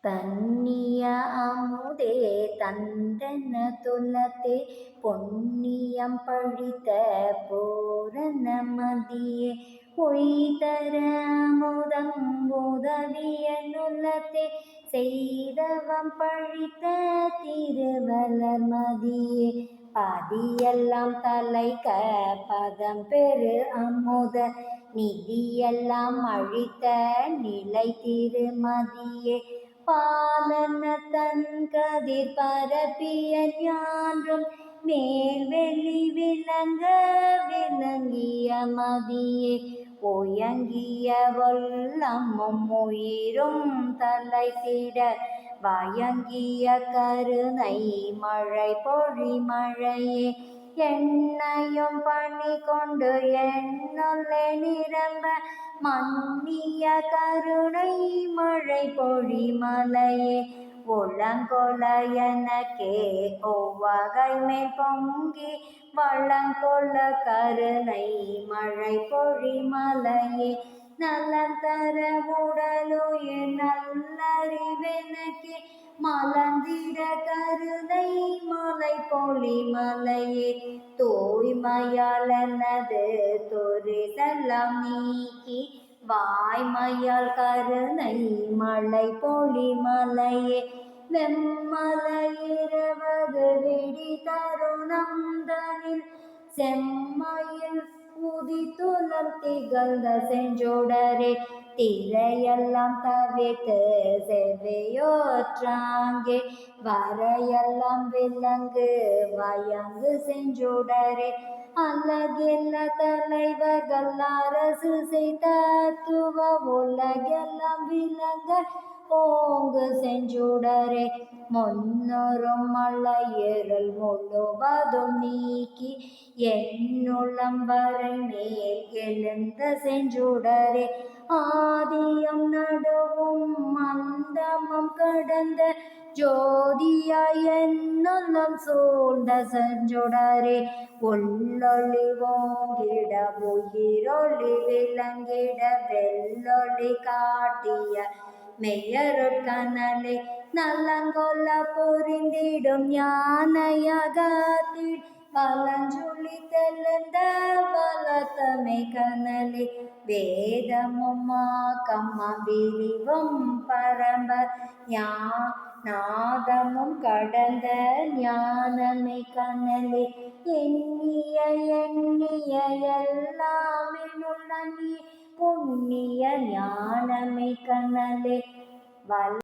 தன்னிய அமுதே தந்தன துலத்தே பொன்னியம் பழித்த பூரண மதியே பொய்தர அமுதம் உதவிய நுலத்தே செய்தவம் பழித்த திருவளர் மதியே பதியெல்லாம் தலைக்க பதம் பெரு அமுத நிதியெல்லாம் அழித்த நிலை திருமதியே பாலன தன் கதிர் பரப்பிய ஞான்றும் மேல்வெளி விளங்க விளங்கிய மதியே ஒயங்கிய வல்லமும் உயிரும் தலைத்திட வயங்கிய கருணை மழை பொழி மழையே எண்ணையும் பணி கொண்டு என்னொல்லை நிரம்ப மன்னிய கருணை மழை பொழி மலையே உளங்கொல எனக்கே ஒவ்வகை மேல் பொங்கி வளங்கொல கருணை மழை பொழி மலையே நலன் தர உடலுயிர் நல்லறிவெனக்கே மலர்ந்திட கருணை மலை பொழி மலையே தூய்மையால் எனது துரிதெல்லாம் நீக்கி வாய்மையால் கருணை மலை பொழி மலையே வெம்மலையிரவது விடி தருணம் தனில் செம்மையில் உதித்துலம் திகழ்ந்த செஞ்சோடரே திரையெல்லாம் தவிர்த்து செவ்வையோற்றாங்கே வரையெல்லாம் விலங்கு வயங்கு செஞ்சோடரே அழகெல்ல தலைவர்கள் அரசு செய்தத்துவ உலகெல்லாம் விளங்க ஓங்கு செஞ்சுடரே முன்னொரும் மலையேறல் முழுவதும் நீக்கி என்னுளம் வரை மேல் எழுந்த செஞ்சுடரே ஆதியும் நடுவும் மந்தமும் கடந்த ஜோதியாய் என்னுள்ளம் சூழ்ந்த செஞ்சுடரே உள்ளொளி ஓங்கிட உயிரொளி விளங்கிட வெள்ளொளி காட்டிய மெய்யருட்கனலே நலங்கொல்ல புரிந்திடும் ஞானயகத்தின் பலஞ்சுழி தெளிந்த வளத்தமை கனலே வேதமும் ஆக்கம்மா விரிவும் பரம்பர் நாதமும் கடந்த ஞானமை கனலே எண்ணிய எல்லாம் என்னுள்ள நீ புண்ணிய ஞானமை கனலே